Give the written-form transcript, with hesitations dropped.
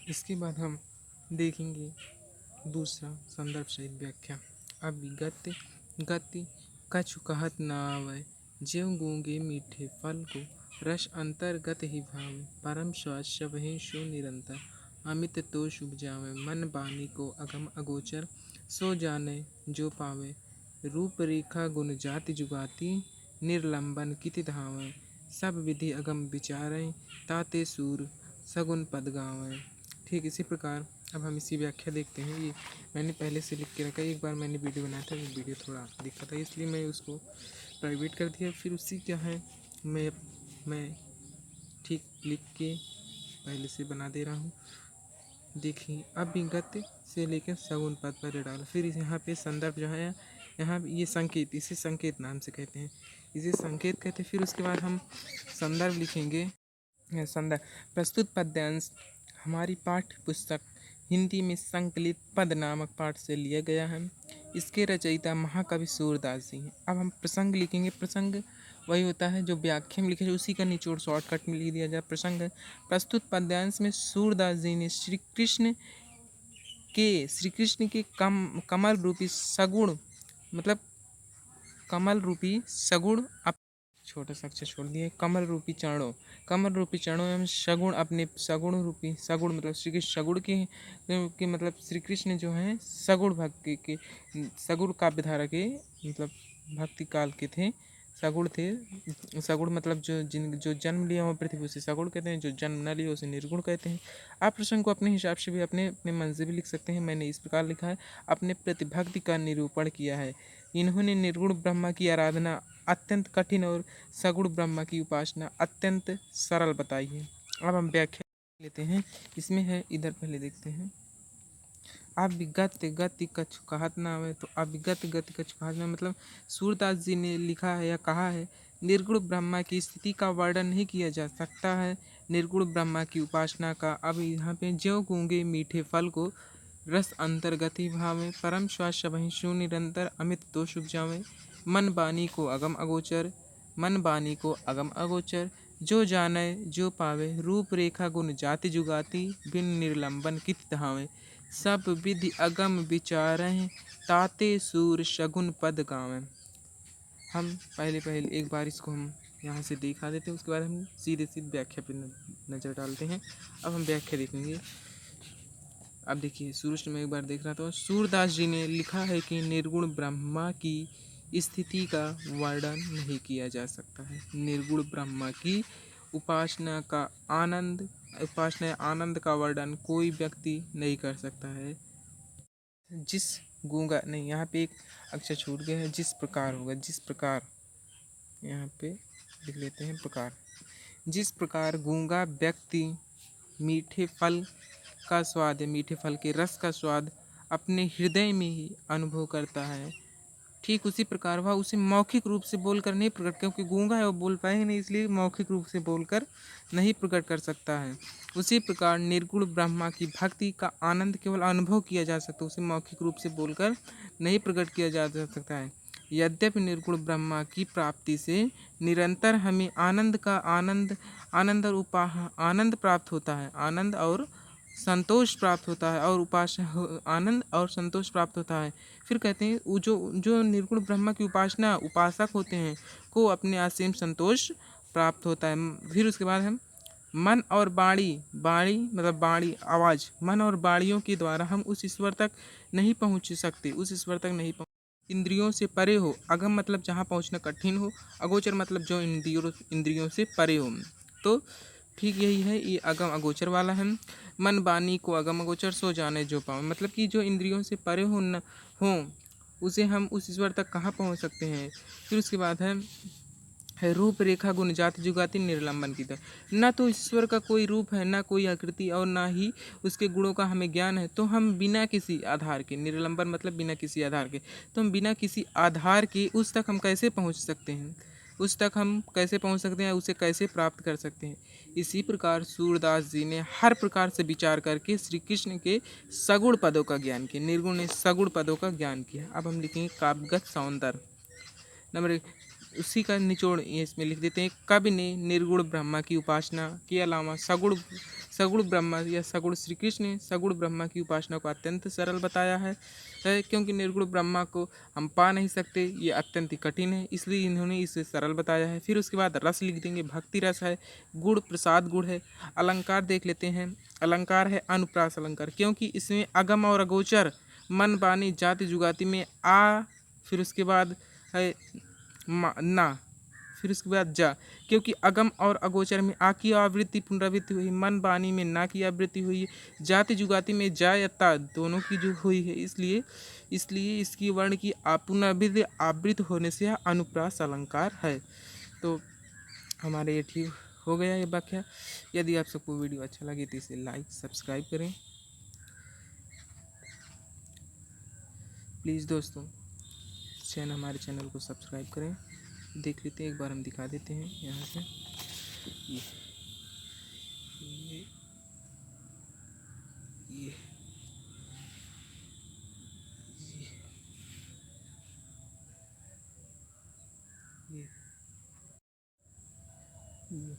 इसके बाद हम देखेंगे दूसरा संदर्भ सहित व्याख्या। अभिगत गति कछु कहत न आवे, ज्यों गूंगे मीठे फल को रस अंतर्गत ही भावे। परम स्वाद सबहि सु निरंतर, अमित तो शुभ जावे। मन बानी को अगम अगोचर, सो जाने जो पावे। रूप रेखा गुण जाति जुगाति, निर्लंबन किति धावे। सब विधि अगम विचारें, ताते सूर सगुन पद गावें। ठीक इसी प्रकार अब हम इसी व्याख्या देखते हैं। ये मैंने पहले से लिख के रखा है, एक बार मैंने वीडियो बनाया था, वीडियो थोड़ा दिखा था इसलिए मैं उसको प्राइवेट कर दिया। फिर उसी क्या है मैं ठीक लिख के पहले से बना दे रहा हूँ। देखिए अभिगत से लेकर सगुन पद पर डालो। फिर यहाँ पे संदर्भ जो है, यहाँ ये संकेत, इसे संकेत नाम से कहते हैं, इसे संकेत कहते हैं। फिर उसके बाद हम संदर्भ लिखेंगे। संदर्भ प्रस्तुत पद्यांश हमारी पाठ्य पुस्तक हिंदी में संकलित पद नामक पाठ से लिया गया है। इसके रचयिता महाकवि सूरदास जी हैं। अब हम प्रसंग लिखेंगे। प्रसंग वही होता है जो व्याख्या में लिखे, उसी का निचोड़ शॉर्टकट में लिख दिया जाए। प्रसंग प्रस्तुत पद्यांश में सूरदास जी ने श्री कृष्ण के कमल रूपी सगुण मतलब कमल रूपी सगुण छोटा सा अक्षर छोड़ दिए, कमल रूपी चरणों एवं सगुण अपने सगुण मतलब श्री कृष्ण सगुण के मतलब श्री कृष्ण जो हैं सगुण भक्ति के सगुण काव्यधारा के मतलब भक्ति काल के थे, सगुण थे। सगुण मतलब जो जन्म लिया हो पृथ्वी उसे सगुण कहते हैं, जो जन्म न लिया उसे निर्गुण कहते हैं। आप प्रसंग को अपने हिसाब से भी अपने मन से भी लिख सकते हैं। मैंने इस प्रकार लिखा है, अपने प्रतिभक्ति का निरूपण किया है। इन्होंने निर्गुण ब्रह्मा की आराधना अत्यंत कठिन और सगुण ब्रह्मा की उपासना अत्यंत सरल बताई है। अब हम व्याख्या लेते हैं। इसमें है, इधर पहले देखते हैं। अभिगत गति कछु कहत न आवे, तो अभिगत गति कछु कहत न मतलब सूरदास जी ने लिखा है या कहा है, निर्गुण ब्रह्मा की स्थिति का वर्णन नहीं किया जा सकता है। निर्गुण ब्रह्मा की उपासना का अब यहाँ पे ज्यों गूंगे मीठे फल को रस अंतर्गत ही भावे। परम स्वाद सबहि सु निरंतर, अमित तो शुभ जावे। मन बानी को अगम अगोचर, जो जाने जो पावे। रूप रेखा गुण जाति जुगाति, बिन निर्लंबन किति धावे। सब विधि अगम विचारहि, ताते सूर शगुन पद गावें। हम पहले एक बार इसको हम यहाँ से दिखा देते हैं, उसके बाद हम सीधे व्याख्या पर नज़र डालते हैं। अब हम व्याख्या देखेंगे। अब देखिए शुरू से मैं एक बार देख रहा था, सूरदास जी ने लिखा है कि निर्गुण ब्रह्मा की स्थिति का वर्णन नहीं किया जा सकता है। निर्गुण ब्रह्मा की उपासना आनंद का वर्णन कोई व्यक्ति नहीं कर सकता है। जिस गूंगा नहीं, यहाँ पे एक अक्षर छूट गया है, जिस प्रकार होगा, जिस प्रकार यहाँ पे लिख लेते हैं प्रकार। जिस प्रकार गूंगा व्यक्ति मीठे फल का स्वाद है, मीठे फल के रस का स्वाद अपने हृदय में ही अनुभव करता है, ठीक उसी प्रकार वह उसे मौखिक रूप से बोलकर नहीं प्रकट, क्योंकि गूंगा है वो बोल पाएगा नहीं, इसलिए मौखिक रूप से बोलकर नहीं प्रकट कर सकता है। उसी प्रकार निर्गुण ब्रह्मा की भक्ति का आनंद केवल अनुभव किया जा सकता है, उसे मौखिक रूप से बोलकर नहीं प्रकट किया जा सकता है। यद्यपि निर्गुण ब्रह्मा की प्राप्ति से निरंतर हमें आनंद प्राप्त होता है, आनंद और संतोष प्राप्त होता है, और आनंद और संतोष प्राप्त होता है। फिर कहते हैं वो जो निर्गुण ब्रह्मा की उपासक होते हैं को अपने असीम संतोष प्राप्त होता है। फिर उसके बाद हम मन और बाणी मतलब बाणी आवाज़, मन और बाणियों के द्वारा हम उस ईश्वर तक नहीं पहुँच सकते, उस ईश्वर तक नहीं पहुँच, इंद्रियों से परे हो। अगम मतलब जहाँ पहुँचना कठिन हो, अगोचर मतलब जो इंद्रियों से परे हो। तो ठीक यही है, ये अगम अगोचर वाला है। मन बानी को अगम अगोचर, सो जाने जो पावे, मतलब कि जो इंद्रियों से परे हो उसे हम उस ईश्वर तक कहाँ पहुँच सकते हैं। फिर उसके बाद है रूप रेखा गुण जाति जुगाति निर्लंबन की तरह। ना तो ईश्वर का कोई रूप है, ना कोई आकृति, और ना ही उसके गुणों का हमें ज्ञान है। तो हम बिना किसी आधार के, निर्लंबन मतलब बिना किसी आधार के, तो हम बिना किसी आधार के उस तक हम कैसे पहुंच सकते हैं, उसे कैसे प्राप्त कर सकते हैं। इसी प्रकार सूरदास जी ने हर प्रकार से विचार करके श्री कृष्ण के सगुण पदों का ज्ञान किया, निर्गुण ने सगुण पदों का ज्ञान किया। अब हम लिखेंगे काव्यगत सौंदर्य। नंबर उसी का निचोड़ ये इसमें लिख देते हैं। कवि ने निर्गुण ब्रह्मा की उपासना के अलावा सगुण ब्रह्मा या सगुण श्री कृष्ण ने सगुण ब्रह्मा की उपासना को अत्यंत सरल बताया है क्योंकि निर्गुण ब्रह्मा को हम पा नहीं सकते, ये अत्यंत ही कठिन है, इसलिए इन्होंने इसे सरल बताया है। फिर उसके बाद रस लिख देंगे, भक्ति रस है, गुण प्रसाद गुण है। अलंकार देख लेते हैं, अलंकार है अनुप्रास अलंकार, क्योंकि इसमें अगम और अगोचर मन बानी जाति जुगाति में आ, फिर उसके बाद है ना, फिर उसके बाद जा, क्योंकि अगम और अगोचर में आ की आवृत्ति पुनरावृत्ति हुई, मन बानी में ना की आवृत्ति हुई है, जाति जुगाति में जा या ता दोनों की जो हुई है, इसलिए इसलिए इसकी वर्ण की पुनरावृत्ति आवृत्त होने से यह अनुप्रास अलंकार है। तो हमारे ये ठीक हो गया ये व्याख्या। यदि आप सबको वीडियो अच्छा लगे तो इसे लाइक सब्सक्राइब करें प्लीज़ दोस्तों, हमारे चैनल को सब्सक्राइब करें। देख लेते हैं, एक बार हम दिखा देते हैं यहाँ से। ये ये ये ये, ये